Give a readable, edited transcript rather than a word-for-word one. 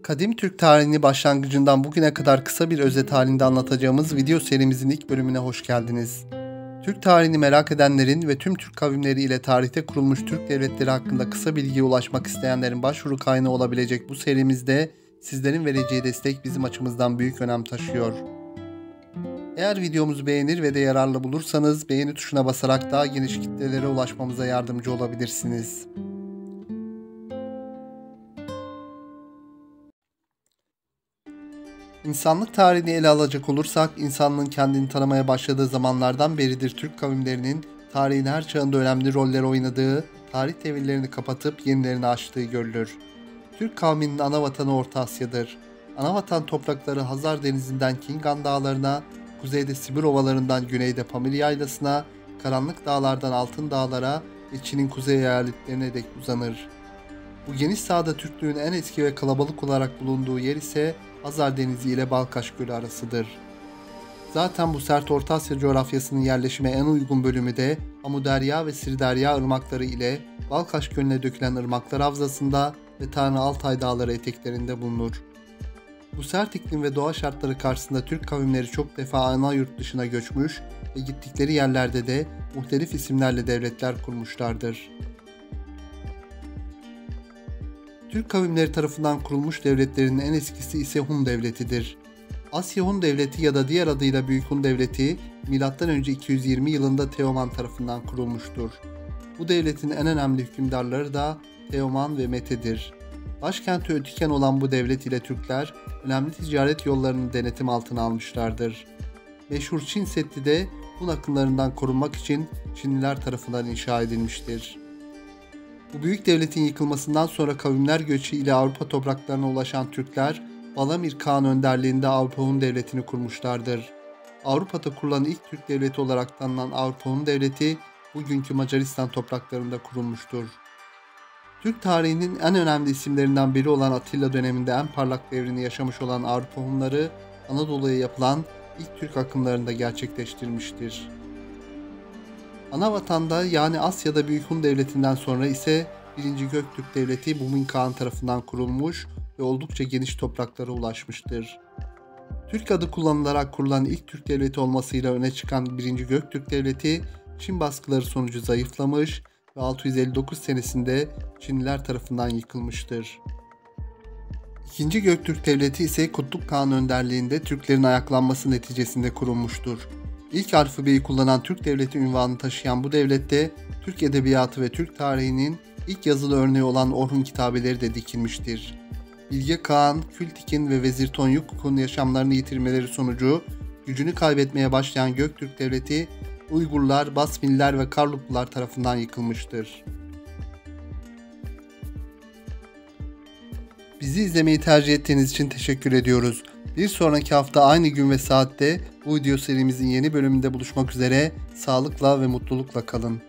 Kadim Türk tarihini başlangıcından bugüne kadar kısa bir özet halinde anlatacağımız video serimizin ilk bölümüne hoş geldiniz. Türk tarihini merak edenlerin ve tüm Türk kavimleri ile tarihte kurulmuş Türk devletleri hakkında kısa bilgiye ulaşmak isteyenlerin başvuru kaynağı olabilecek bu serimizde sizlerin vereceği destek bizim açımızdan büyük önem taşıyor. Eğer videomuzu beğenir ve de yararlı bulursanız beğeni tuşuna basarak daha geniş kitlelere ulaşmamıza yardımcı olabilirsiniz. İnsanlık tarihini ele alacak olursak, insanlığın kendini tanımaya başladığı zamanlardan beridir Türk kavimlerinin tarihin her çağında önemli roller oynadığı, tarih devirlerini kapatıp yenilerini açtığı görülür. Türk kavminin ana vatanı Orta Asya'dır. Ana vatan toprakları Hazar Denizi'nden Kingan Dağları'na, kuzeyde Sibir Ovaları'ndan güneyde Pamir Yaylası'na, karanlık dağlardan Altın Dağlar'a ve Çin'in kuzey eyaletlerine dek uzanır. Bu geniş sahada Türklüğün en eski ve kalabalık olarak bulunduğu yer ise Hazar Denizi ile Balkaş Gölü arasıdır. Zaten bu sert Orta Asya coğrafyasının yerleşime en uygun bölümü de Amudarya ve Sırdarya ırmakları ile Balkaş Gölü'ne dökülen ırmaklar havzasında ve Tanrı Altay Dağları eteklerinde bulunur. Bu sert iklim ve doğa şartları karşısında Türk kavimleri çok defa ana yurt dışına göçmüş ve gittikleri yerlerde de muhtelif isimlerle devletler kurmuşlardır. Türk kavimleri tarafından kurulmuş devletlerin en eskisi ise Hun Devleti'dir. Asya Hun Devleti ya da diğer adıyla Büyük Hun Devleti, M.Ö. 220 yılında Teoman tarafından kurulmuştur. Bu devletin en önemli hükümdarları da Teoman ve Mete'dir. Başkenti Ötüken olan bu devlet ile Türkler, önemli ticaret yollarını denetim altına almışlardır. Meşhur Çin Seddi de Hun akınlarından korunmak için Çinliler tarafından inşa edilmiştir. Bu büyük devletin yıkılmasından sonra kavimler göçü ile Avrupa topraklarına ulaşan Türkler, Balamir Kağan önderliğinde Avrupa Hun Devleti'ni kurmuşlardır. Avrupa'da kurulan ilk Türk devleti olarak tanınan Avrupa Hun Devleti, bugünkü Macaristan topraklarında kurulmuştur. Türk tarihinin en önemli isimlerinden biri olan Atilla döneminde en parlak devrini yaşamış olan Avrupa Hunları, Anadolu'ya yapılan ilk Türk akımlarında gerçekleştirmiştir. Ana vatanda yani Asya'da Büyük Hun Devleti'nden sonra ise 1. Göktürk Devleti Bumin Kağan tarafından kurulmuş ve oldukça geniş topraklara ulaşmıştır. Türk adı kullanılarak kurulan ilk Türk devleti olmasıyla öne çıkan 1. Göktürk Devleti, Çin baskıları sonucu zayıflamış ve 659 senesinde Çinliler tarafından yıkılmıştır. 2. Göktürk Devleti ise Kutluk Kağan önderliğinde Türklerin ayaklanması neticesinde kurulmuştur. İlk alfabeyi kullanan Türk Devleti unvanını taşıyan bu devlette Türk edebiyatı ve Türk tarihinin ilk yazılı örneği olan Orhun kitabeleri de dikilmiştir. Bilge Kağan, Kültikin ve Vezir Tonyuk'un yaşamlarını yitirmeleri sonucu gücünü kaybetmeye başlayan Göktürk Devleti Uygurlar, Basmiller ve Karluklular tarafından yıkılmıştır. Bizi izlemeyi tercih ettiğiniz için teşekkür ediyoruz. Bir sonraki hafta aynı gün ve saatte bu video serimizin yeni bölümünde buluşmak üzere, sağlıkla ve mutlulukla kalın.